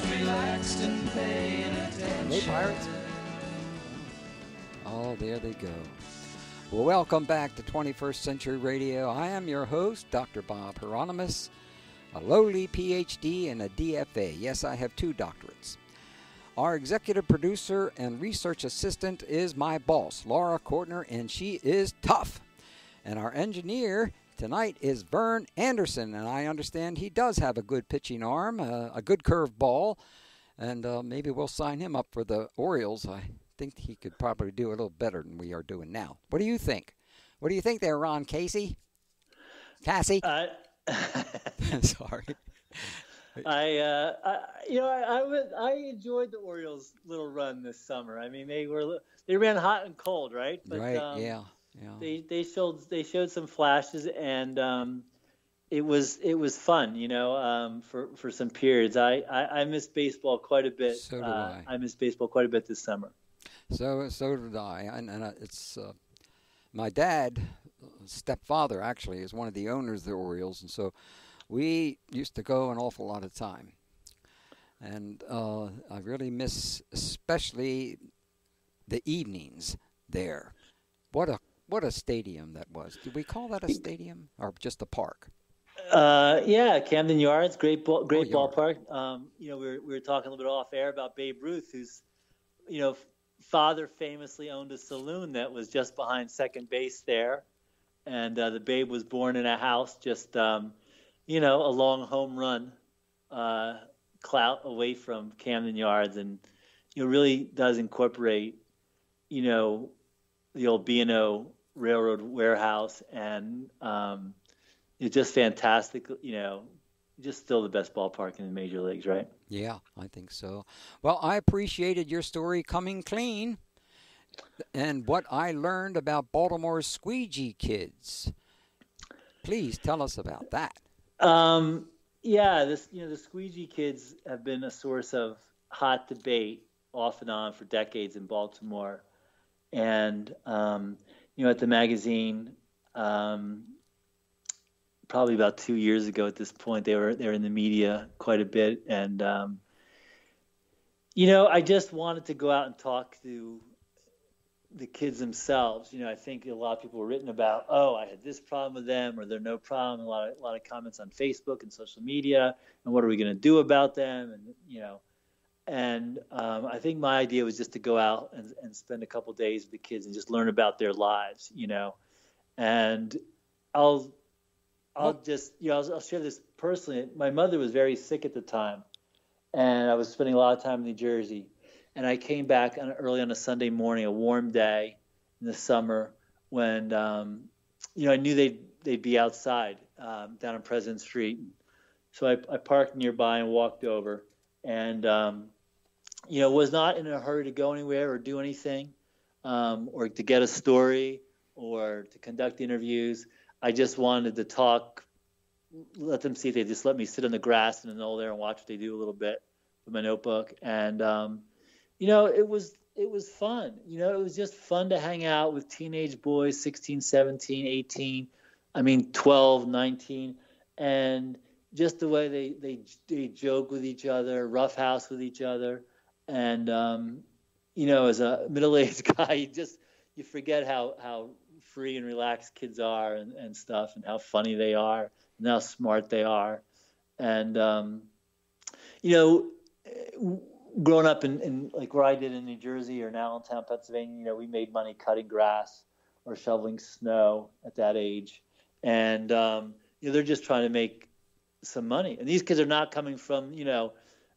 relaxed and paying attention. Hey, Pirates. Oh, there they go. Well, welcome back to 21st Century Radio. I am your host, Dr. Bob Hieronimus, a lowly PhD and a DFA. Yes, I have 2 doctorates. Our executive producer and research assistant is my boss, Laura Kortner, and she is tough. And our engineer tonight is Vern Anderson, and I understand he does have a good pitching arm, a good curved ball, and maybe we'll sign him up for the Orioles. I think he could probably do a little better than we are doing now. What do you think? What do you think there, Ron Casey? Cassie? Sorry. I enjoyed the Orioles' little run this summer. I mean, they ran hot and cold, right? But, right. Yeah. They showed some flashes, and it was fun, for some periods. I miss baseball quite a bit. So do I. I miss baseball quite a bit this summer. So did I, and it's my dad, stepfather actually, is one of the owners of the Orioles, and so we used to go an awful lot of time, and I really miss especially the evenings there. What a stadium that was. Did we call that a stadium or just a park? Yeah, Camden Yards, great ballpark. Yard. We were talking a little bit off air about Babe Ruth, whose father famously owned a saloon that was just behind second base there, and the Babe was born in a house just a long home run clout away from Camden Yards, and really does incorporate the old B&O Railroad warehouse, and it's just fantastic. Just still the best ballpark in the major leagues, right? Yeah, I think so. Well, I appreciated your story coming clean and what I learned about Baltimore's Squeegee Kids. Please tell us about that. The Squeegee Kids have been a source of hot debate off and on for decades in Baltimore. And, at the magazine, probably about 2 years ago at this point, they were in the media quite a bit. And, I just wanted to go out and talk to the kids themselves. I think a lot of people were written about, I had this problem with them, or they're no problem. A lot of comments on Facebook and social media, and what are we going to do about them? And, I think my idea was just to go out and spend a couple of days with the kids and just learn about their lives, and I'll share this personally. My mother was very sick at the time, and I was spending a lot of time in New Jersey. And I came back early on a Sunday morning, a warm day in the summer, when I knew they'd be outside down on President Street. So I parked nearby and walked over, and was not in a hurry to go anywhere or do anything, or to get a story or to conduct interviews. I just wanted to talk, let them see if they just let me sit on the grass and knoll there and watch what they do a little bit with my notebook. And it was fun. It was just fun to hang out with teenage boys, 16, 17, 18, 12, 19, and just the way they joke with each other, roughhouse with each other. And, as a middle-aged guy, you forget how free and relaxed kids are and stuff, and how funny they are and how smart they are. And, growing up in like where I did in New Jersey or in Allentown, Pennsylvania, we made money cutting grass or shoveling snow at that age. And, they're just trying to make some money. And these kids are not coming from,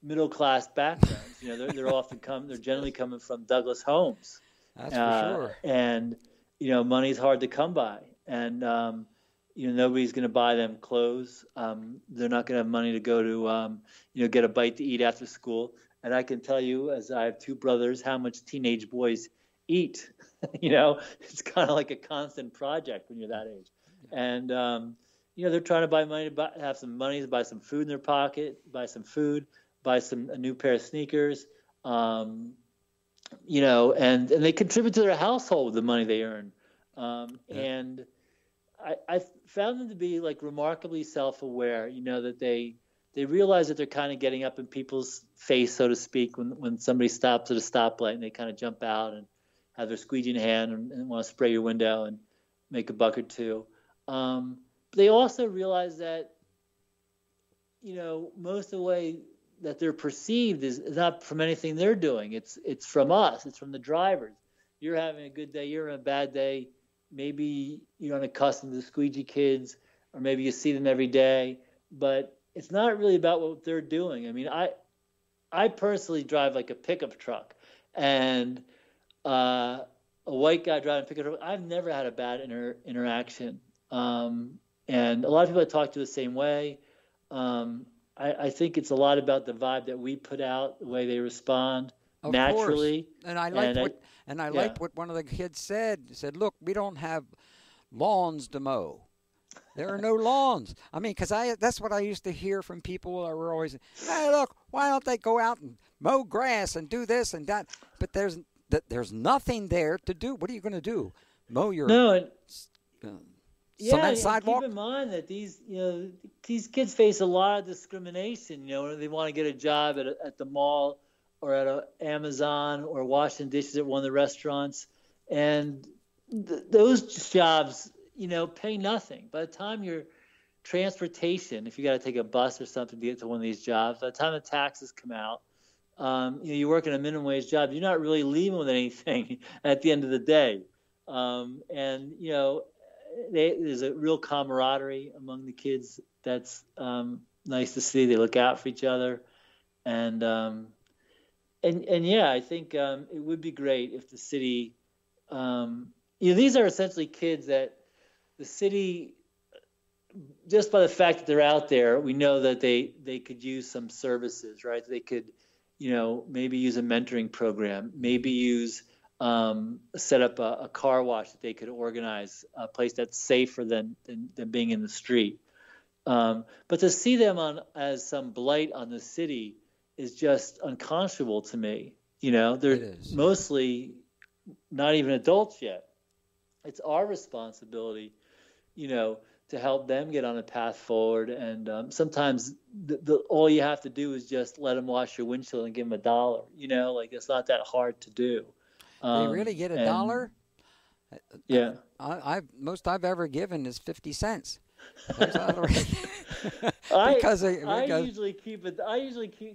middle-class backgrounds. They're generally coming from Douglas homes. That's for sure. And, money's hard to come by. And, nobody's going to buy them clothes. They're not going to have money to go to, get a bite to eat after school. And I can tell you, as I have 2 brothers, how much teenage boys eat. It's kind of like a constant project when you're that age. And, they're trying to buy money, have some money to buy some food in their pocket, buy some food, buy a new pair of sneakers, and they contribute to their household with the money they earn. And I found them to be like remarkably self-aware, that they they realize that they're kind of getting up in people's face, so to speak, when somebody stops at a stoplight and they kind of jump out and have their squeegee in hand and want to spray your window and make a buck or two. They also realize that, most of the way that they're perceived is not from anything they're doing. It's from us. It's from the drivers. You're having a good day. You're having a bad day. Maybe you're unaccustomed to the Squeegee Kids, or maybe you see them every day. But it's not really about what they're doing. I mean, I personally drive like a pickup truck, and a white guy driving a pickup truck, I've never had a bad interaction. And a lot of people I talk to the same way. I think it's a lot about the vibe that we put out, the way they respond Of naturally. course. And I liked what one of the kids said. He said, "Look, we don't have lawns to mow. There are no lawns." I mean, because that's what I used to hear from people that were always, "Hey, look, why don't they go out and mow grass and do this and that?" But there's nothing there to do. What are you going to do? Mow your cement sidewalk? Keep in mind that these kids face a lot of discrimination. When they want to get a job at the mall or at a Amazon or washing dishes at one of the restaurants, and those jobs, pay nothing. By the time your transportation, if you got to take a bus or something to get to one of these jobs, by the time the taxes come out, you work in a minimum wage job, you're not really leaving with anything at the end of the day. There's a real camaraderie among the kids that's nice to see. They look out for each other, and I think it would be great if the city, these are essentially kids that the city, just by the fact that they're out there, we know that they could use some services, right? They could, maybe use a mentoring program, maybe use set up a car wash that they could organize, a place that's safer than being in the street. But to see them as some blight on the city is just unconscionable to me. They're mostly not even adults yet. It's our responsibility, to help them get on a path forward. And sometimes all you have to do is just let them wash your windshield and give them $1. It's not that hard to do. They really get $1? Yeah. Most I've ever given is 50 cents. I usually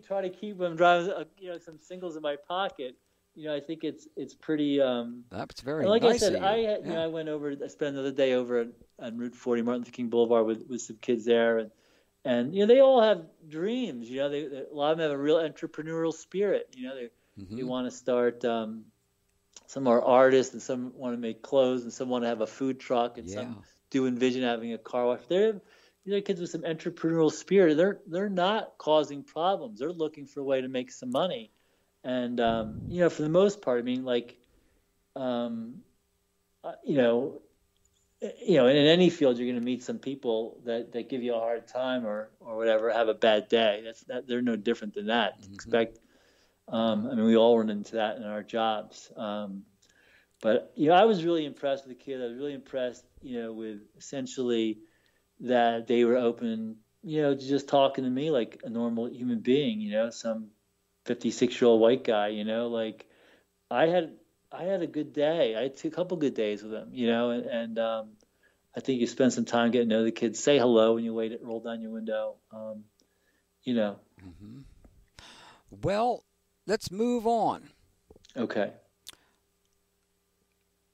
try to keep them driving. Some singles in my pocket. I think it's pretty. That's very. Like nice I said, of you. I went over. I spent another day over on Route 40, Martin Luther King Boulevard, with some kids there, and they all have dreams. A lot of them have a real entrepreneurial spirit. They want to start. Some are artists, and some want to make clothes, and some want to have a food truck, and some do envision having a car wash. They're kids with some entrepreneurial spirit. They're not causing problems. They're looking for a way to make some money, and for the most part, I mean, in any field, you're going to meet some people that give you a hard time or whatever, have a bad day. They're no different than that. Mm-hmm. Expect. We all run into that in our jobs. But I was really impressed with the kids. I was really impressed, with essentially that they were open, to just talking to me like a normal human being. Some 56-year-old white guy. I had a good day. I had a couple good days with them. And I think you spend some time getting to know the kids. Say hello when you roll down your window. Mm-hmm. Well. Let's move on. Okay.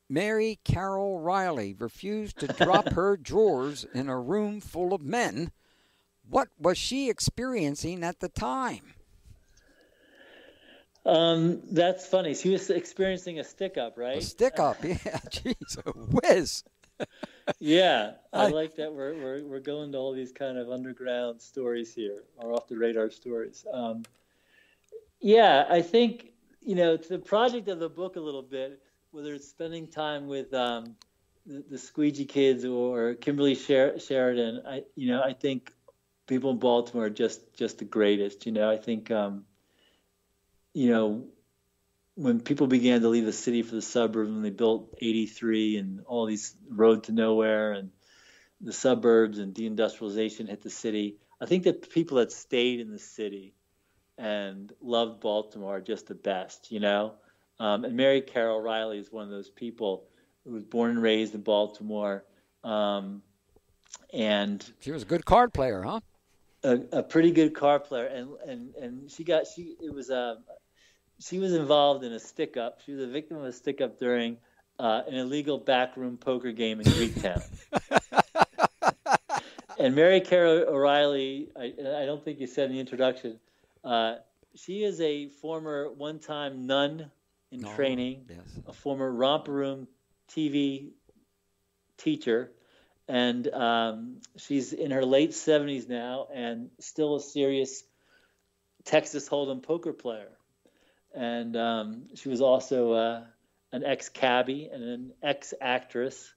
Mary Carol Riley refused to drop her drawers in a room full of men. What was she experiencing at the time? That's funny. She was experiencing a stick-up, right? A stick-up, yeah. Jeez, a whiz. Yeah, I like that we're going to all these kind of underground stories here, or off the radar stories. Yeah, I think, to the project of the book a little bit, whether it's spending time with the Squeegee Kids or Kimberly Sheridan, I think people in Baltimore are just the greatest. I think, when people began to leave the city for the suburbs, when they built 83 and all these road to nowhere and the suburbs and deindustrialization hit the city, I think that the people that stayed in the city and loved Baltimore are just the best, you know. And Mary Carol Riley is one of those people who was born and raised in Baltimore, and She was a good card player, huh? a pretty good card player. And she was involved in a stick up. She was a victim of a stick up during an illegal backroom poker game in Greektown. And Mary Carol O'Reilly, I don't think you said in the introduction, she is a former one-time nun in training, yes. a former romper room TV teacher, and she's in her late 70s now and still a serious Texas Hold'em poker player. And she was also an ex-cabbie and an ex-actress.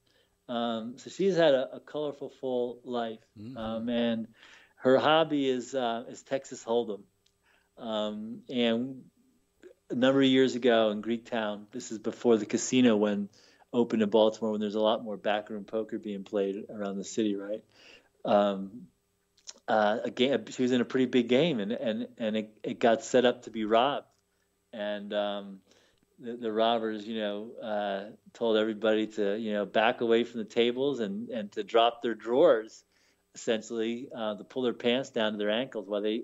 So she's had a colorful, full life. Mm-hmm. And her hobby is Texas Hold'em. And a number of years ago in Greektown, this is before the casino opened in Baltimore, when there's a lot more backroom poker being played around the city, right? She was in a pretty big game, and it got set up to be robbed. And the robbers, told everybody to, back away from the tables and to drop their drawers, essentially, to pull their pants down to their ankles while they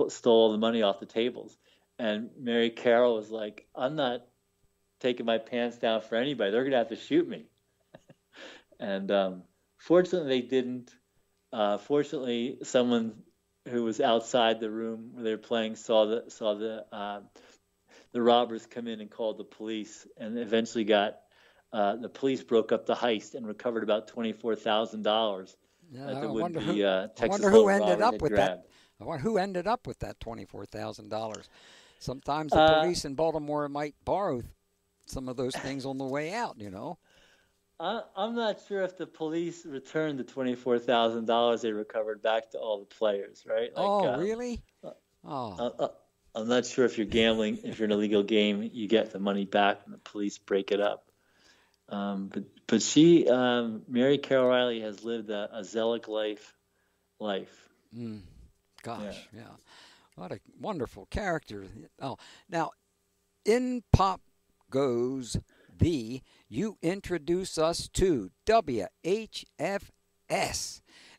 stole all the money off the tables. And Mary Carol was like, "I'm not taking my pants down for anybody. They're gonna have to shoot me." And fortunately, they didn't. Fortunately, someone who was outside the room where they were playing saw the robbers come in and called the police, and eventually the police broke up the heist and recovered about $24,000. Yeah, that the I wonder Texas who Hold'em ended robbers up had with grabbed. that. I wonder who ended up with that $24,000. Sometimes the police in Baltimore might borrow some of those things on the way out, I'm not sure if the police returned the $24,000 they recovered back to all the players, right? Really? I'm not sure if you're gambling, if you're in a legal game, you get the money back and the police break it up. But she, Mary Carol Riley, has lived a zealot life. Gosh, yeah. What a wonderful character. Oh, now, in Pop Goes the, you introduce us to WHFS,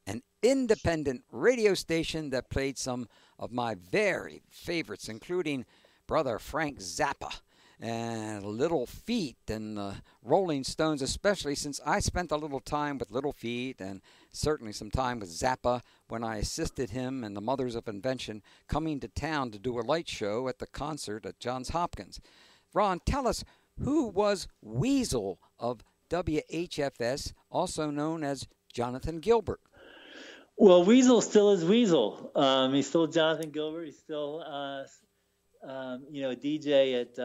an independent radio station that played some of my very favorites, including Brother Frank Zappa and Little Feat and the Rolling Stones, especially since I spent a little time with Little Feat and certainly some time with Zappa when I assisted him and the Mothers of Invention coming to town to do a light show at the concert at Johns Hopkins. Ron, tell us, who was Weasel of WHFS, also known as Jonathan Gilbert? Well, Weasel still is Weasel. He's still Jonathan Gilbert. He's still, a DJ at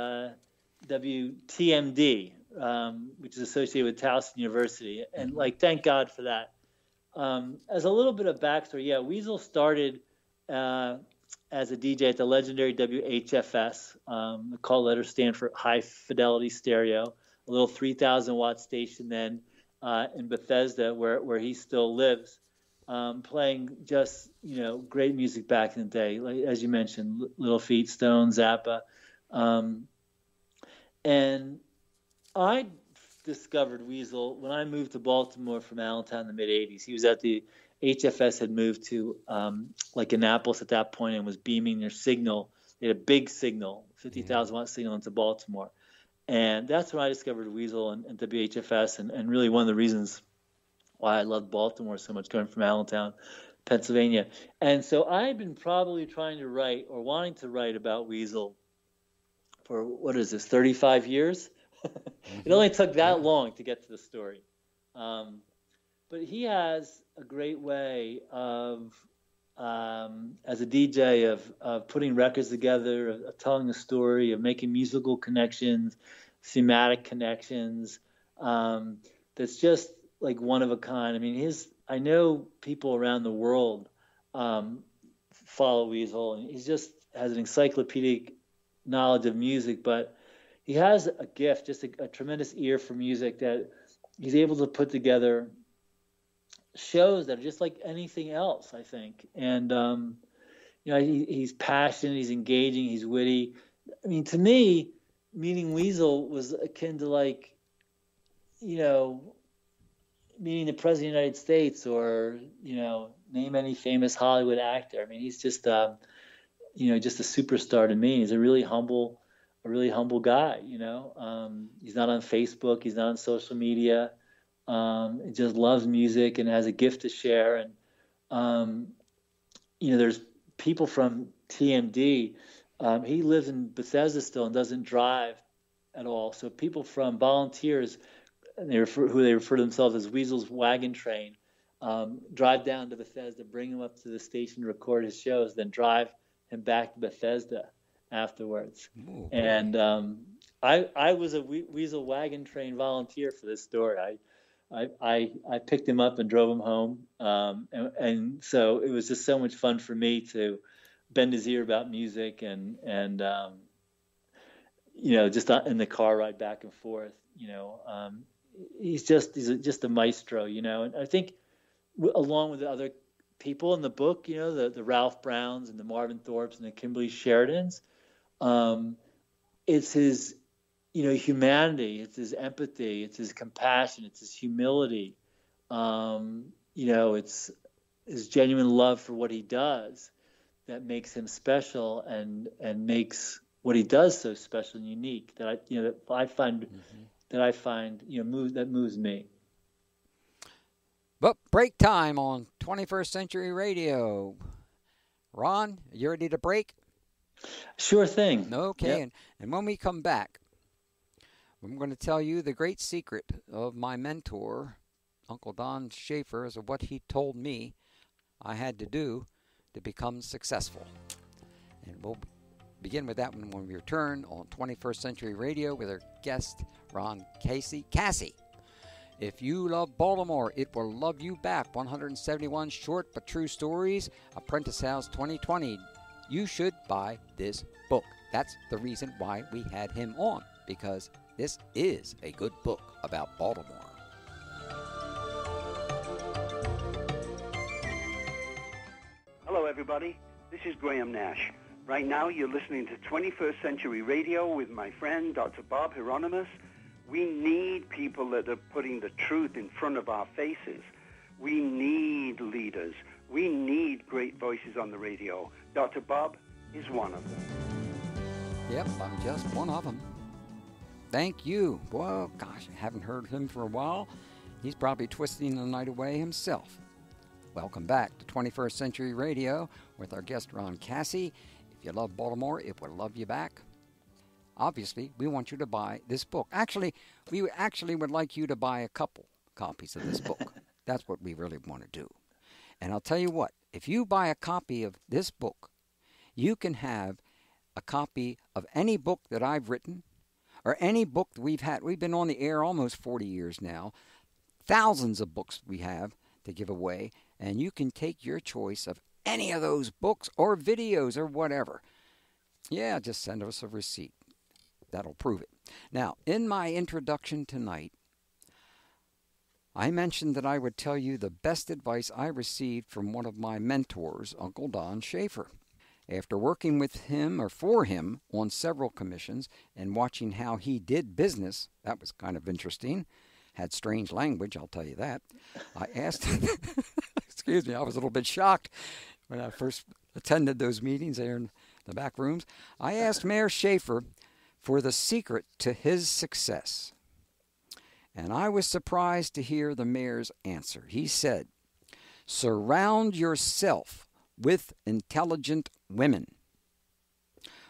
WTMD, which is associated with Towson University. And, thank God for that. As a little bit of backstory, Weasel started as a DJ at the legendary WHFS. The call letters stand for High Fidelity Stereo, a little 3,000-watt station then in Bethesda where he still lives, playing just, great music back in the day, like, as you mentioned, Little Feat, Stone, Zappa. And I discovered Weasel when I moved to Baltimore from Allentown in the mid-'80s. He was at the HFS, had moved to Annapolis at that point and was beaming their signal. They had a big signal, 50,000-watt signal into Baltimore. And that's when I discovered Weasel and WHFS, and really one of the reasons why I loved Baltimore so much, coming from Allentown, Pennsylvania. And so I've been probably trying to write or wanting to write about Weasel for, 35 years? It only took that long to get to the story. But he has a great way of, as a DJ, of putting records together, of telling a story, of making musical connections, thematic connections. That's just like one of a kind. I mean, I know people around the world follow Weasel, and he just has an encyclopedic knowledge of music, but he has a gift, just a tremendous ear for music, that he's able to put together shows that are just like anything else, I think. And he's passionate, he's engaging, he's witty. I mean, to me, meeting Weasel was akin to like, meeting the president of the United States, or name any famous Hollywood actor. I mean, he's just just a superstar to me. He's a really humble guy. He's not on Facebook, he's not on social media. He just loves music and has a gift to share. And there's people from TMD. He lives in Bethesda still and doesn't drive at all. So people from volunteers, who they refer to themselves as Weasel's Wagon Train, drive down to Bethesda, bring him up to the station to record his shows, then drive him back to Bethesda afterwards. Ooh, and I was a Weasel Wagon Train volunteer for this story. I picked him up and drove him home, and so it was just so much fun for me to bend his ear about music and just in the car ride back and forth. He's just a maestro, and I think along with the other people in the book, the Ralph Browns and the Marvin Thorpes and the Kimberly Sheridans, it's his humanity, it's his empathy, it's his compassion, it's his humility, it's his genuine love for what he does that makes him special and makes what he does so special and unique that I find that moves me. But break time on 21st Century Radio. Ron, you ready to break? Sure thing. Okay, yep. And when we come back, I'm going to tell you the great secret of my mentor, Uncle Don Schaefer, as of what he told me I had to do to become successful. And we'll begin with that when we return on 21st Century Radio with our guest, Cassie. If you love Baltimore, it will love you back. 171 short but true stories. Apprentice House 2020. You should buy this book. That's the reason why we had him on, because this is a good book about Baltimore. Hello, everybody. This is Graham Nash. Right now, you're listening to 21st Century Radio with my friend, Dr. Bob Hieronimus. We need people that are putting the truth in front of our faces. We need leaders. We need great voices on the radio. Dr. Bob is one of them. Yep, I'm just one of them. Thank you. Well, gosh, I haven't heard him for a while. He's probably twisting the night away himself. Welcome back to 21st Century Radio with our guest, Ron Cassie. If you love Baltimore, it will love you back. Obviously, we want you to buy this book. Actually, we would like you to buy a couple copies of this book. That's what we really want to do. And I'll tell you what, if you buy a copy of this book, you can have a copy of any book that I've written or any book that we've had. We've been on the air almost 40 years now. Thousands of books we have to give away, and you can take your choice of any of those books or videos or whatever. Yeah, just send us a receipt. That'll prove it. Now, in my introduction tonight, I mentioned that I would tell you the best advice I received from one of my mentors, Uncle Don Schaefer. After working with him or for him on several commissions and watching how he did business, that was kind of interesting. Had strange language, I'll tell you that. I asked, excuse me, I was a little bit shocked when I first attended those meetings there in the back rooms. I asked Mayor Schaefer for the secret to his success. And I was surprised to hear the mayor's answer. He said, "Surround yourself with intelligent women."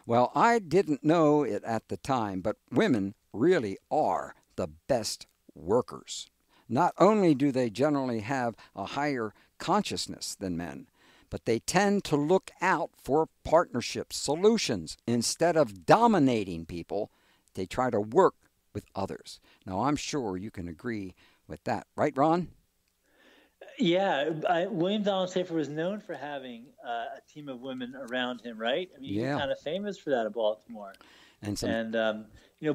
Well, I didn't know it at the time, but women really are the best workers. Not only do they generally have a higher consciousness than men, but they tend to look out for partnerships, solutions. Instead of dominating people, they try to work with others. Now, I'm sure you can agree with that. Right, Ron? Yeah, William Donald Schaefer was known for having a team of women around him, right? I mean, yeah. He's kind of famous for that in Baltimore. And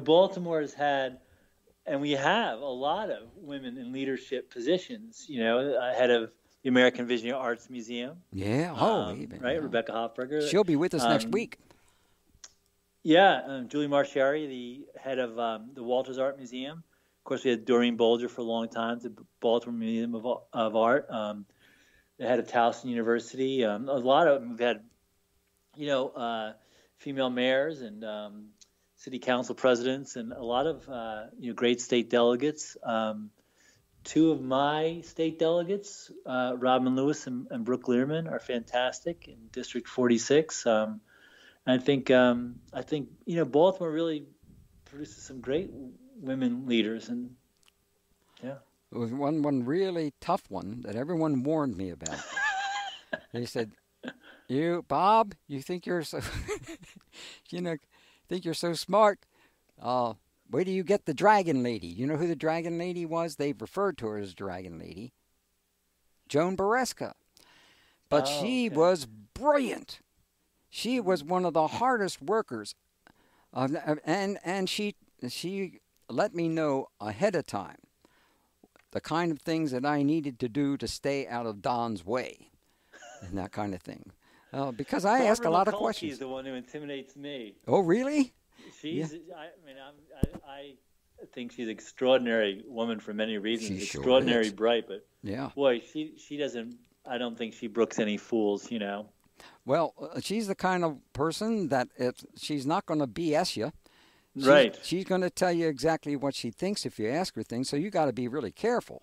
Baltimore has had and we have a lot of women in leadership positions. You know, head of the American Vision Arts Museum. Yeah. Even, right, yeah. Rebecca Hofberger. She'll be with us next week. Yeah, Julie Marchiari, the head of the Walters Art Museum. Of course, we had Doreen Bolger for a long time, the Baltimore Museum of Art. The head of Towson University. A lot of we've had, female mayors and city council presidents, and a lot of great state delegates. Two of my state delegates, Robin Lewis and Brooke Learman, are fantastic in District 46. I think Baltimore really produces some great women leaders, and yeah. It was one really tough one that everyone warned me about. They said, "You, Bob, you think you're so, think you're so smart. Wait till you get the Dragon Lady." You know who the Dragon Lady was? They referred to her as Dragon Lady. Joan Bareska. But she was brilliant. She was one of the hardest workers, and she let me know ahead of time the kind of things that I needed to do to stay out of Don's way, and that kind of thing. Because I ask a lot of questions. She's the one who intimidates me. Oh, really? She's. Yeah. I think she's an extraordinary woman for many reasons. She extraordinary, sure is. Bright, but yeah, boy, she doesn't. I don't think she brooks any fools. Well, she's the kind of person that she's not going to BS you. Right. She's going to tell you exactly what she thinks if you ask her things, so you got to be really careful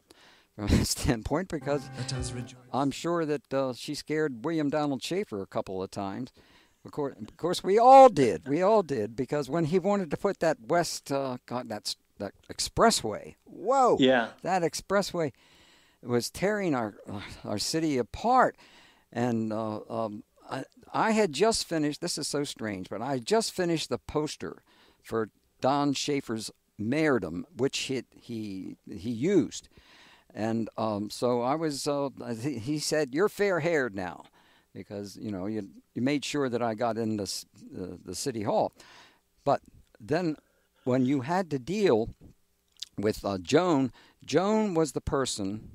from that standpoint, because I'm sure that she scared William Donald Schaefer a couple of times. Of course, we all did. We all did, because when he wanted to put that that expressway, whoa, yeah, that expressway was tearing our city apart. And I had just finished, this is so strange, but I just finished the poster for Don Schaefer's mayordom, which he used. And so I was, he said, "You're fair-haired now," because, you made sure that I got in the city hall. But then when you had to deal with Joan was the person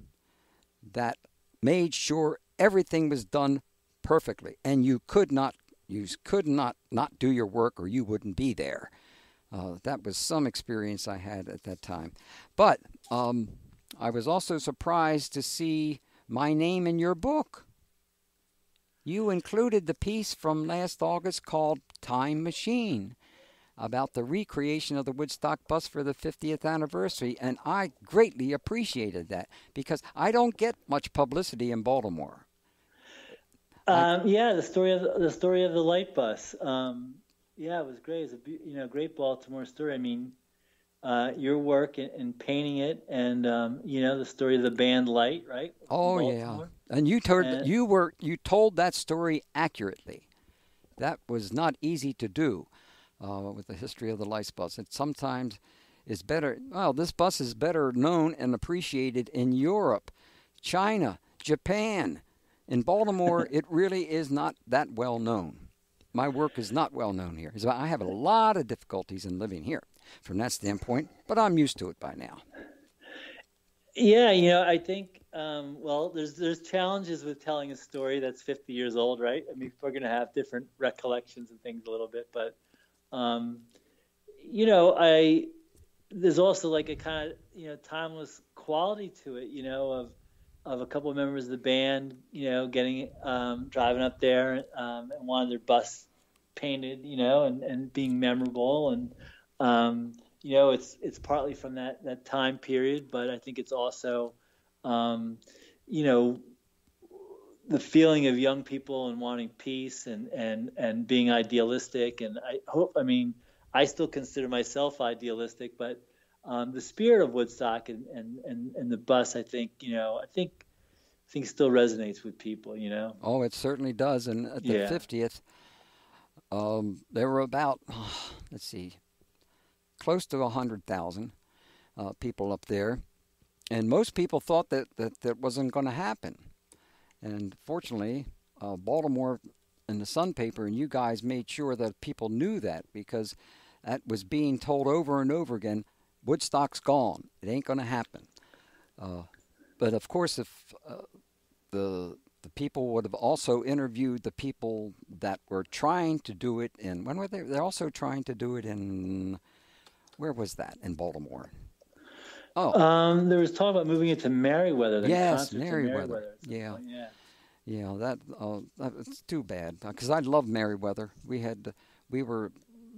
that made sure everything was done perfectly, and you could not do your work, or you wouldn't be there. That was some experience I had at that time. But I was also surprised to see my name in your book. You included the piece from last August called "Time Machine," about the recreation of the Woodstock bus for the 50th anniversary, and I greatly appreciated that, because I don't get much publicity in Baltimore. The story of the light bus. It was great. It's a great Baltimore story. I mean, your work in painting it, and the story of the band Light, right? Oh, yeah. And you told that story accurately. That was not easy to do with the history of the light bus. It sometimes is better. Well, this bus is better known and appreciated in Europe, China, Japan. In Baltimore, it really is not that well known. My work is not well known here. I have a lot of difficulties in living here from that standpoint, but I'm used to it by now. Yeah, I think, there's challenges with telling a story that's 50 years old, right? I mean, we're going to have different recollections and things a little bit, but, there's also like a kind of, timeless quality to it, of a couple of members of the band, getting, driving up there and wanting their bus painted, and being memorable. And, it's partly from that time period, but I think it's also, the feeling of young people and wanting peace and being idealistic. And I still consider myself idealistic, but the spirit of Woodstock and the bus, I think still resonates with people, Oh, it certainly does. And at the 50th, there were about, close to 100,000 people up there. And most people thought that wasn't going to happen. And fortunately, Baltimore and the Sun paper and you guys made sure that people knew that, because that was being told over and over again. Woodstock's gone. It ain't going to happen. But of course, if the people would have also interviewed the people that were trying to do it in, when were they? They're also trying to do it in, where was that? In Baltimore. Oh. There was talk about moving it to Merriweather. Yes, Merriweather. Yeah. Point, yeah. Yeah, that's too bad, because I love Merriweather. We were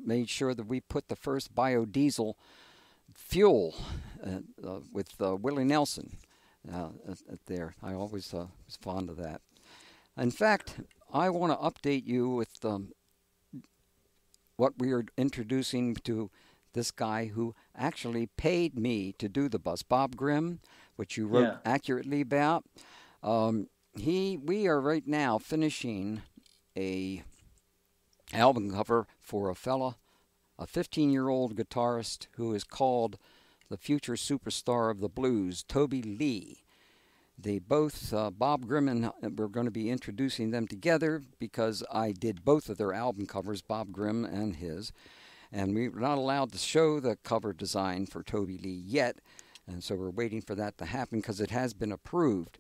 made sure that we put the first biodiesel fuel with Willie Nelson there. I always was fond of that. In fact, I want to update you with what we are introducing to this guy who actually paid me to do the bus, Bob Grimm, which you wrote accurately about. We are right now finishing a album cover for a 15-year-old guitarist who is called the future superstar of the blues, Toby Lee. They both, Bob Grimm and we're going to be introducing them together because I did both of their album covers, Bob Grimm and his. And we were not allowed to show the cover design for Toby Lee yet, and so we're waiting for that to happen because it has been approved.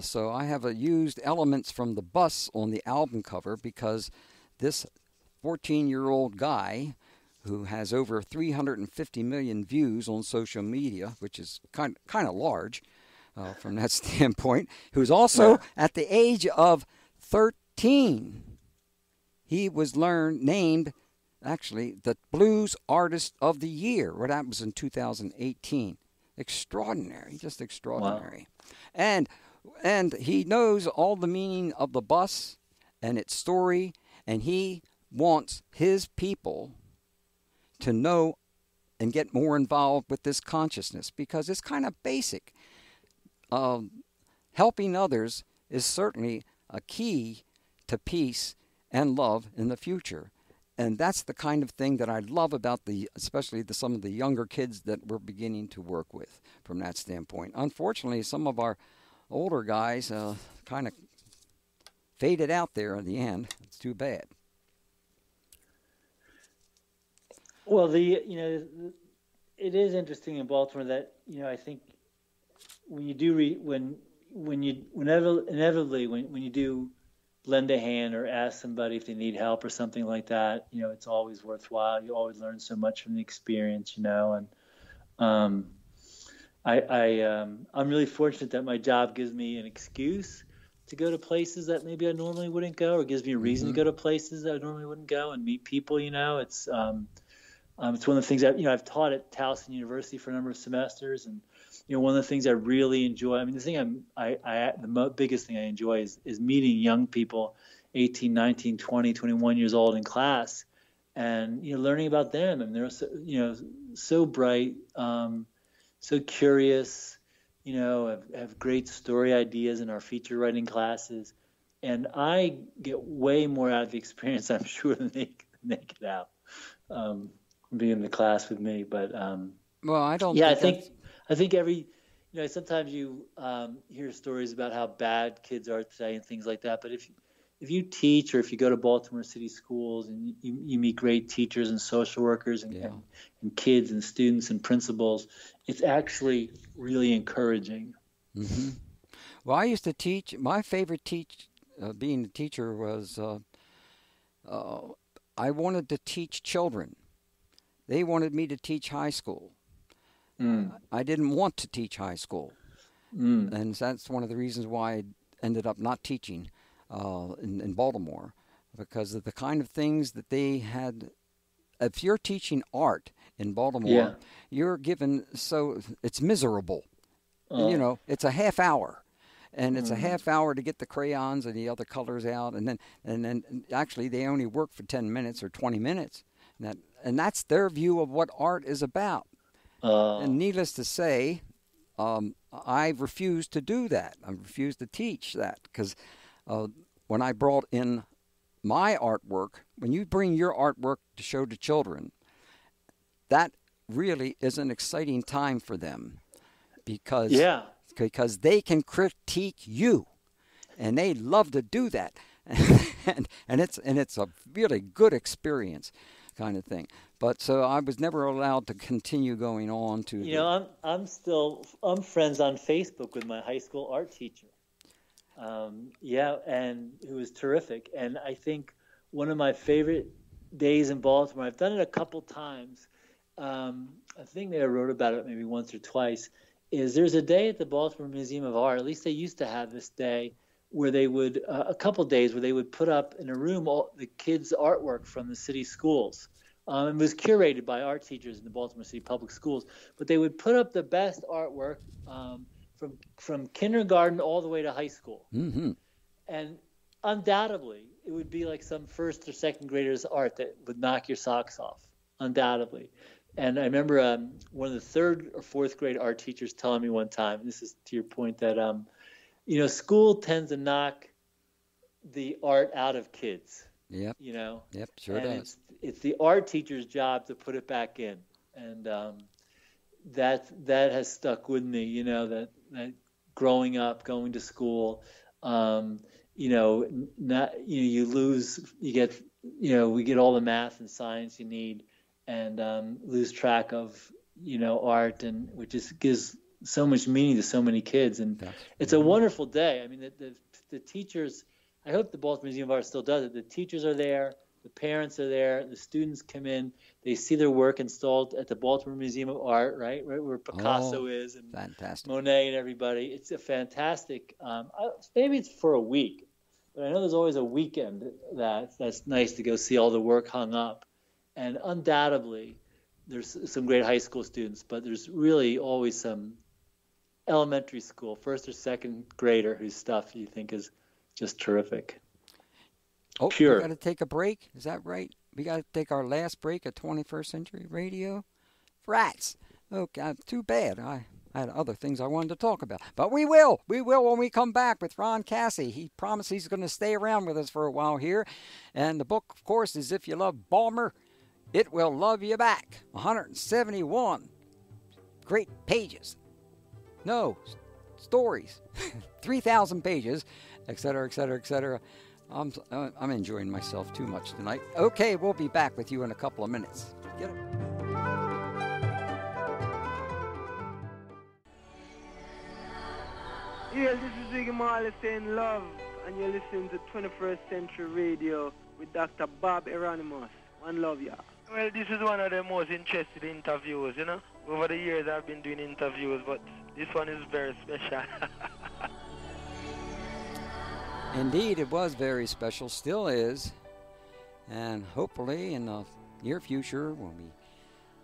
So I have used elements from the bus on the album cover because this 14-year-old guy who has over 350 million views on social media, which is kind of large from that standpoint, who's also at the age of 13, he was named actually the Blues Artist of the Year. Well, that was in 2018. Extraordinary, just extraordinary. Wow. And he knows all the meaning of the bus and its story, and he wants his people to know and get more involved with this consciousness because it's kind of basic. Helping others is certainly a key to peace and love in the future. And that's the kind of thing that I love about especially some of the younger kids that we're beginning to work with from that standpoint. Unfortunately, some of our older guys kind of faded out there in the end. It's too bad. Well, it is interesting in Baltimore that I think when you do inevitably when you do lend a hand or ask somebody if they need help or something like that, it's always worthwhile. You always learn so much from the experience, and I'm really fortunate that my job gives me an excuse to go to places that maybe I normally wouldn't go, or gives me a reason to go to places that I normally wouldn't go and meet people. It's one of the things that I've taught at Towson University for a number of semesters, and one of the things I really enjoy. I mean, the biggest thing I enjoy is meeting young people, 18, 19, 20, 21 years old in class, and learning about them. And they're so bright, so curious. Have great story ideas in our feature writing classes, and I get way more out of the experience, I'm sure, than they get out being in the class with me. But well, I don't. Yeah, I think every, sometimes you hear stories about how bad kids are today and things like that. But if you teach, or if you go to Baltimore City schools and you meet great teachers and social workers and kids and students and principals, it's actually really encouraging. Mm-hmm. Well, I used to teach. My favorite being a teacher was I wanted to teach children. They wanted me to teach high school. I didn't want to teach high school. And that's one of the reasons why I ended up not teaching in Baltimore, because of the kind of things that they had. If you're teaching art in Baltimore, you're given, so it's miserable. It's a half hour. And it's a half hour to get the crayons and the other colors out, and then actually they only work for 10 minutes or 20 minutes. And that's their view of what art is about. And needless to say, I refused to do that. I refused to teach that because when I brought in my artwork, when you bring your artwork to show to children, that really is an exciting time for them because they can critique you, and they love to do that, and it's a really good experience, kind of thing. But so I was never allowed to continue going on to. You know, I'm friends on Facebook with my high school art teacher. Yeah, and it was terrific. And I think one of my favorite days in Baltimore, I've done it a couple times. I think I wrote about it maybe once or twice, is there's a day at the Baltimore Museum of Art, at least they used to have this day, where they would, a couple days where they would put up in a room all the kids' artwork from the city schools. It was curated by art teachers in the Baltimore City Public Schools, but they would put up the best artwork from kindergarten all the way to high school. Mm-hmm. And undoubtedly, it would be like some first or second graders' art that would knock your socks off, undoubtedly. And I remember one of the third or fourth grade art teachers telling me one time, this is to your point, that you know, school tends to knock the art out of kids. Yep. You know. Yep. Sure and does. It's the art teacher's job to put it back in, and that has stuck with me. You know, that growing up, going to school, you know, you lose, you get, you know, we get all the math and science you need, and lose track of, you know, art, and which just gives so much meaning to so many kids, and it's a wonderful day. I mean, the teachers. I hope the Baltimore Museum of Art still does it. The teachers are there, the parents are there, the students come in, they see their work installed at the Baltimore Museum of Art, right where Picasso is, and fantastic. Monet and everybody. It's a fantastic. Maybe it's for a week, but I know there's always a weekend that's nice to go see all the work hung up, and undoubtedly there's some great high school students, but there's really always some elementary school, first or second grader whose stuff you think is just terrific. Oh, pure. We got to take a break. Is that right? We got to take our last break at 21st Century Radio. Rats. Oh, God, too bad. I had other things I wanted to talk about. But we will. We will when we come back with Ron Cassie. He promised he's going to stay around with us for a while here. And the book, of course, is If You Love Baltimore, It Will Love You Back. 171 great pages. No, stories. 3,000 pages. Etc., etc., etc. I'm enjoying myself too much tonight. Okay, we'll be back with you in a couple of minutes. Get it. Yeah, this is OMalley saying love, and you're listening to 21st Century Radio with Dr. Bob Hieronimus. One love, y'all. Well, this is one of the most interesting interviews, you know. Over the years I've been doing interviews, but this one is very special. Indeed, it was very special, still is, and hopefully in the near future, when we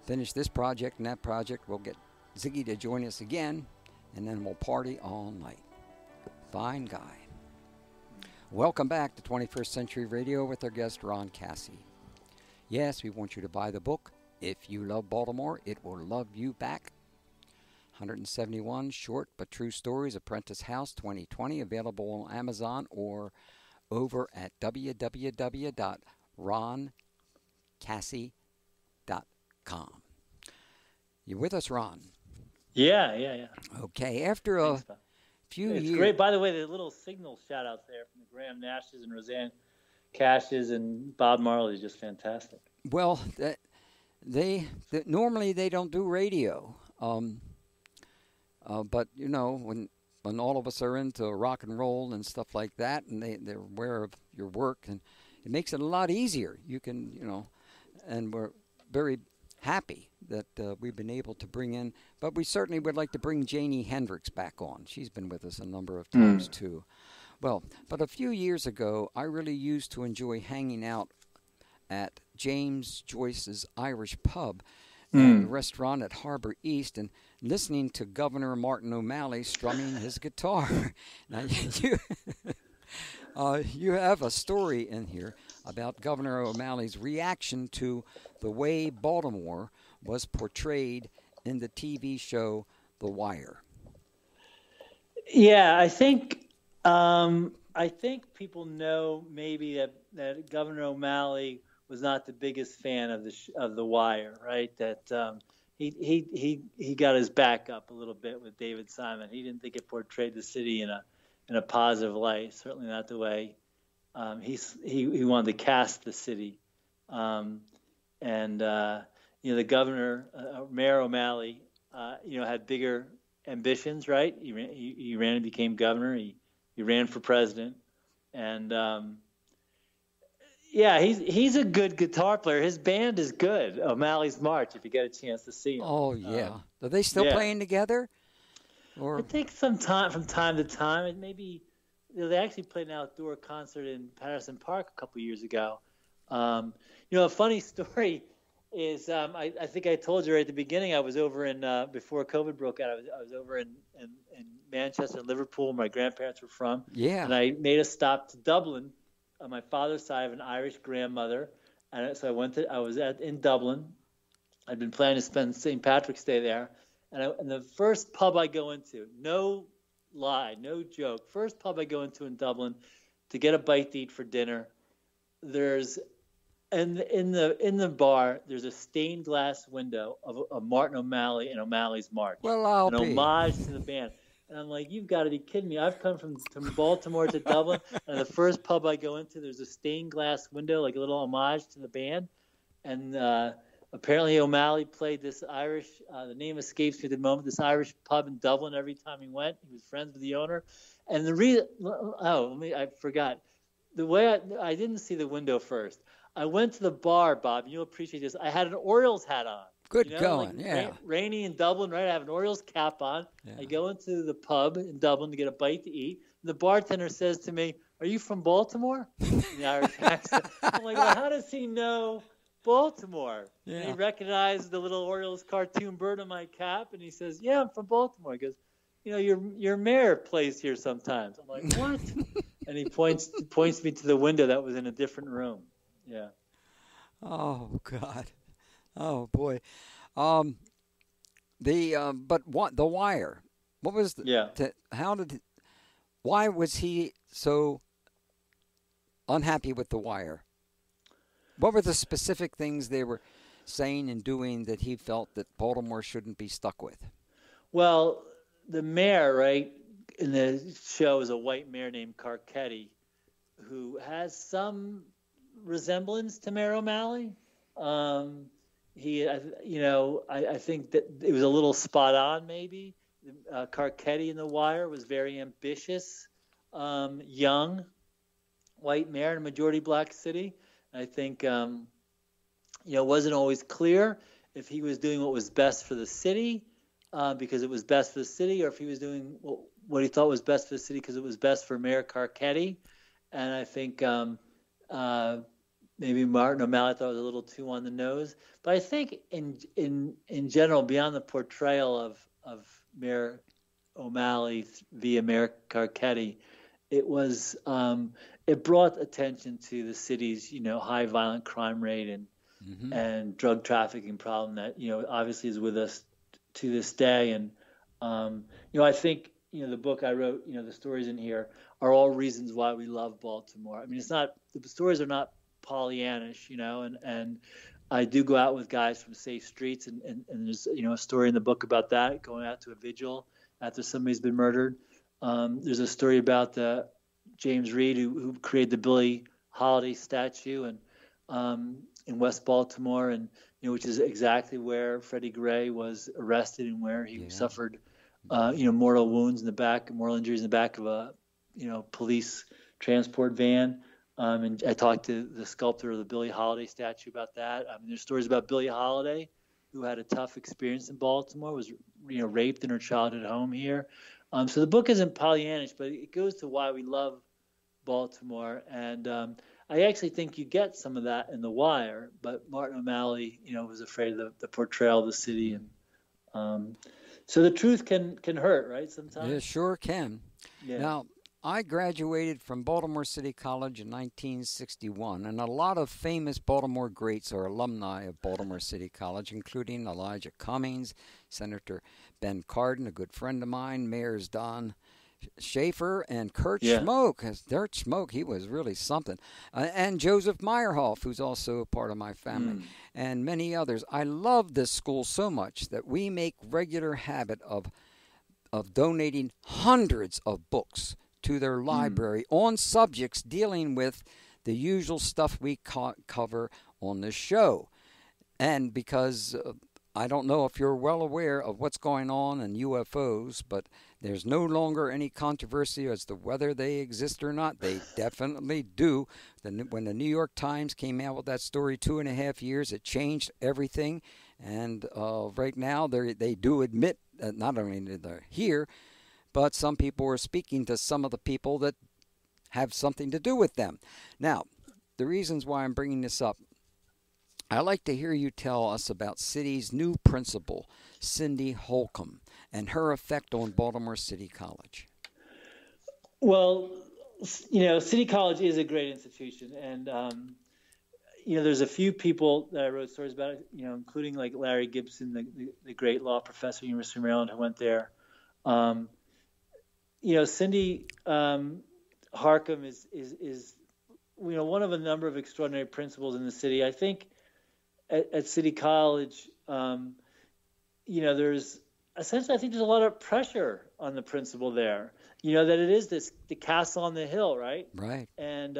finish this project and that project, we'll get Ziggy to join us again, and then we'll party all night. Fine guy. Welcome back to 21st Century Radio with our guest, Ron Cassie. Yes, we want you to buy the book, If You Love Baltimore, It Will Love You Back. 171 short but true stories, Apprentice House 2020, available on Amazon or over at www.roncassie.com. You with us, Ron? Yeah. Okay, after a few years. It's great. By the way, the little signal shout outs there from the Graham Nashes and Roseanne Cashes and Bob Marley is just fantastic. Well, normally they don't do radio. But, you know, when all of us are into rock and roll and stuff like that, and they're aware of your work, and it makes it a lot easier. You can, you know, and we're very happy that we've been able to bring in, but we certainly would like to bring Janie Hendricks back on. She's been with us a number of times, too. Well, but a few years ago, I really used to enjoy hanging out at James Joyce's Irish Pub and restaurant at Harbor East and listening to Governor Martin O'Malley strumming his guitar. Now, you have a story in here about Governor O'Malley's reaction to the way Baltimore was portrayed in the TV show The Wire. Yeah, I think people know maybe that Governor O'Malley was not the biggest fan of the Wire, right? That he got his back up a little bit with David Simon. He didn't think it portrayed the city in a positive light. Certainly not the way he wanted to cast the city. and the governor, Mayor OMalley, had bigger ambitions, right? He ran and became governor. He ran for president, and he's a good guitar player. His band is good. OMalley's March, if you get a chance to see him. Oh yeah, are they still playing together? Or I think from time to time, and maybe they actually played an outdoor concert in Patterson Park a couple years ago. A funny story is I think I told you right at the beginning. I was over in before COVID broke out. I was over in Manchester and Liverpool, where my grandparents were from. Yeah. And I made a stop to Dublin. On my father's side, I have an Irish grandmother, and so I was in Dublin. I'd been planning to spend St. Patrick's Day there, and the first pub I go into, no lie, no joke, first pub I go into in Dublin to get a bite to eat for dinner. There's in the bar, there's a stained glass window of Martin OMalley and OMalley's March. Well, an homage to the band. And I'm like, you've got to be kidding me. I've come from Baltimore to Dublin, and the first pub I go into, there's a stained glass window, like a little homage to the band. And apparently OMalley played this Irish, the name escapes me at the moment, this Irish pub in Dublin every time he went. He was friends with the owner. And the reason, I forgot. The way I didn't see the window first. I went to the bar, Bob, and you'll appreciate this. I had an Orioles hat on. Good going, yeah. Rainy in Dublin, right? I have an Orioles cap on. Yeah. I go into the pub in Dublin to get a bite to eat. And the bartender says to me, "Are you from Baltimore?" In the Irish accent. I'm like, well, how does he know Baltimore? Yeah. And he recognized the little Orioles cartoon bird on my cap, and he says, "Yeah, I'm from Baltimore." He goes, your mayor plays here sometimes. I'm like, what? And he points me to the window that was in a different room. Yeah. Oh God. Oh boy. The Wire. What was the why was he so unhappy with the Wire? What were the specific things they were saying and doing that he felt that Baltimore shouldn't be stuck with? Well, the mayor, right, in the show is a white mayor named Carcetti, who has some resemblance to Mayor OMalley. I think that it was a little spot on, maybe. Carcetti in The Wire was very ambitious, young, white mayor in a majority black city. I think, it wasn't always clear if he was doing what was best for the city because it was best for the city, or if he was doing what he thought was best for the city because it was best for Mayor Carcetti. And I think maybe Martin OMalley thought it was a little too on the nose. But I think in general, beyond the portrayal of Mayor OMalley via Mayor Carcetti, it was it brought attention to the city's high violent crime rate and drug trafficking problem that obviously is with us to this day. And I think the book I wrote, the stories in here are all reasons why we love Baltimore. I mean, the stories are not Pollyannish, and I do go out with guys from safe streets, and there's a story in the book about that, going out to a vigil after somebody's been murdered. There's a story about James Reed who created the Billie Holiday statue in West Baltimore, and which is exactly where Freddie Gray was arrested and where he suffered mortal wounds in the back, mortal injuries in the back of a police transport van. And I talked to the sculptor of the Billie Holiday statue about that. I mean, there's stories about Billie Holiday, who had a tough experience in Baltimore, was raped in her childhood home here. So the book isn't Pollyannish, but it goes to why we love Baltimore. And I actually think you get some of that in The Wire, but Martin OMalley, was afraid of the portrayal of the city. And so the truth can hurt, right, sometimes? Yeah, sure can. Yeah. Now, I graduated from Baltimore City College in 1961, and a lot of famous Baltimore greats are alumni of Baltimore City College, including Elijah Cummings, Senator Ben Cardin, a good friend of mine, Mayors Don Schaefer, and Kurt Schmoke. Kurt Schmoke, he was really something. And Joseph Meyerhoff, who's also a part of my family, and many others. I love this school so much that we make regular habit of donating hundreds of books to their library on subjects dealing with the usual stuff we cover on this show. And because I don't know if you're well aware of what's going on in UFOs, but there's no longer any controversy as to whether they exist or not. They definitely do. When the New York Times came out with that story 2.5 years, it changed everything. And right now they do admit that not only they're here, but some people are speaking to some of the people that have something to do with them. Now, the reasons why I'm bringing this up, I'd like to hear you tell us about City's new principal, Cindy Holcomb, and her effect on Baltimore City College. Well, City College is a great institution, and there's a few people that I wrote stories about, including like Larry Gibson, the great law professor at University of Maryland who went there. Cindy Harcum is one of a number of extraordinary principals in the city. I think at City College, there's essentially, I think there's a lot of pressure on the principal there, that it is the castle on the hill, right? Right. And,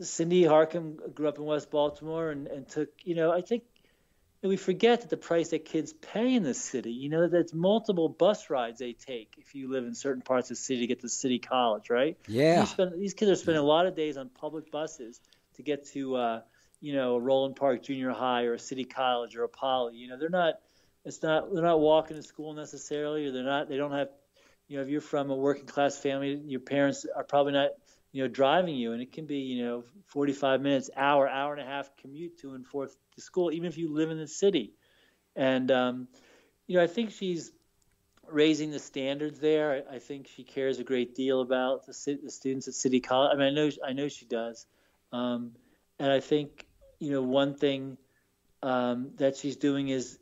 Cindy Harcum grew up in West Baltimore and took, I think we forget that the price that kids pay in this city, that's multiple bus rides they take if you live in certain parts of the city to get to City College, right? Yeah. These kids are spending a lot of days on public buses to get to, Roland Park Junior High or a City College or a Poly. They're not walking to school necessarily, or they don't have, if you're from a working class family, your parents are probably not, driving you, and it can be, 45 minutes, hour and a half commute to and forth to school, even if you live in the city. And, I think she's raising the standards there. I think she cares a great deal about the students at City College. I mean, I know she does. And I think, one thing that she's doing is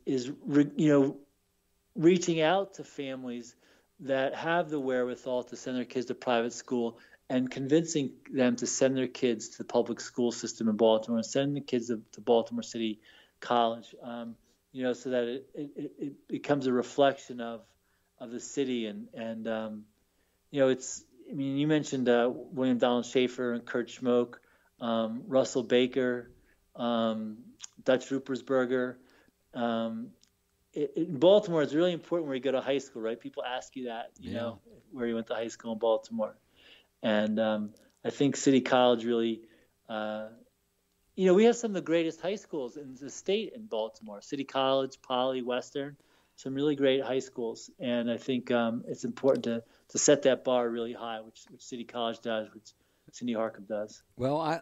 reaching out to families that have the wherewithal to send their kids to private school and convincing them to send their kids to the public school system in Baltimore and send the kids to Baltimore City College, so that it becomes a reflection of the city. And it's, you mentioned William Donald Schaefer and Kurt Schmoke, Russell Baker, Dutch Ruppersberger. In Baltimore, it's really important where you go to high school, right? People ask you that, where you went to high school in Baltimore. And I think City College really, we have some of the greatest high schools in the state in Baltimore. City College, Poly, Western, some really great high schools. And I think it's important to set that bar really high, which City College does, which Cindy Harcum does. Well,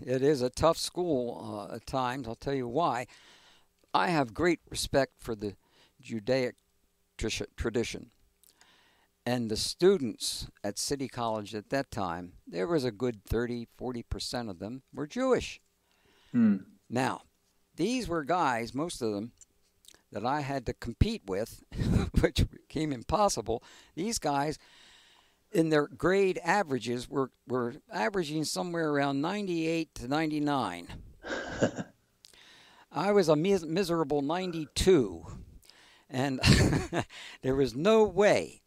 it is a tough school at times. I'll tell you why. I have great respect for the Judaic tradition. And the students at City College at that time, there was a good 30-40% of them were Jewish. Now, these were guys, most of them, that I had to compete with, which became impossible. These guys, in their grade averages, were averaging somewhere around 98 to 99. I was a miserable 92. And there was no way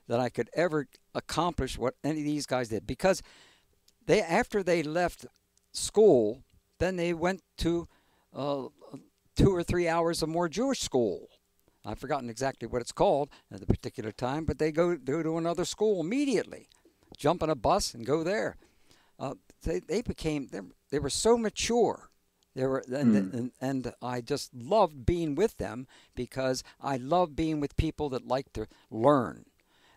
that I could ever accomplish what any of these guys did, because after they left school, then they went to 2 or 3 hours of more Jewish school. I've forgotten exactly what it's called at the particular time, but they go to another school immediately, jump on a bus and go there. They were so mature. And I just loved being with them because I love being with people that like to learn.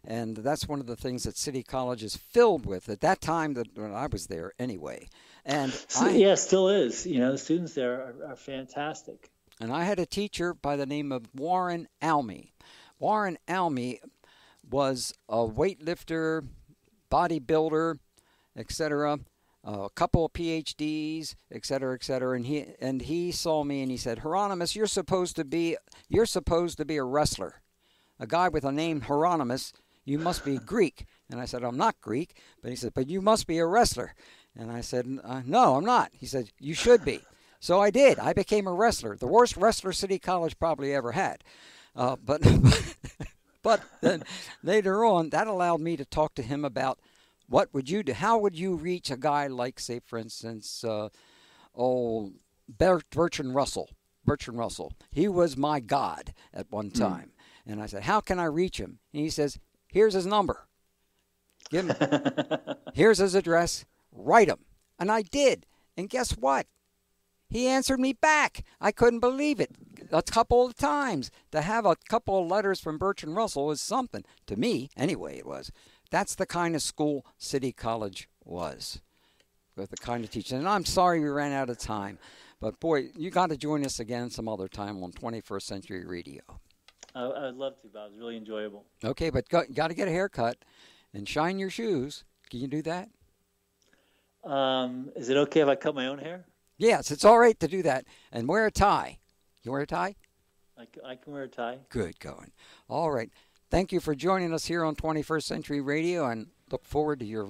And that's one of the things that City College is filled with at that time, when I was there anyway. And still is. The students there are fantastic. And I had a teacher by the name of Warren Almy. Warren Almy was a weightlifter, bodybuilder, etc., a couple of PhDs, etc., etc. And he saw me and he said, "Hieronimus, you're supposed to be a wrestler. A guy with a name Hieronimus. You must be Greek." And I said, "I'm not Greek." But he said, "But you must be a wrestler." And I said, "No, I'm not." He said, "You should be." So I did. I became a wrestler. The worst wrestler City College probably ever had. But then later on, that allowed me to talk to him about what would you do? How would you reach a guy like, say, for instance, Bertrand Russell. Bertrand Russell. He was my god at one time. And I said, how can I reach him? And he says, here's his number. Give him. Here's his address. Write him. And I did. And guess what? He answered me back. I couldn't believe it. A couple of times. To have a couple of letters from Bertrand Russell was something. To me, anyway, it was. That's the kind of school City College was. With the kind of teaching. And I'm sorry we ran out of time. But, boy, you got to join us again some other time on 21st Century Radio. I'd love to, Bob. It was really enjoyable. Okay, but got to get a haircut and shine your shoes. Can you do that? Is it okay if I cut my own hair? Yes, it's all right to do that. And wear a tie. You wear a tie? I can wear a tie. Good going. All right. Thank you for joining us here on 21st Century Radio, and look forward to your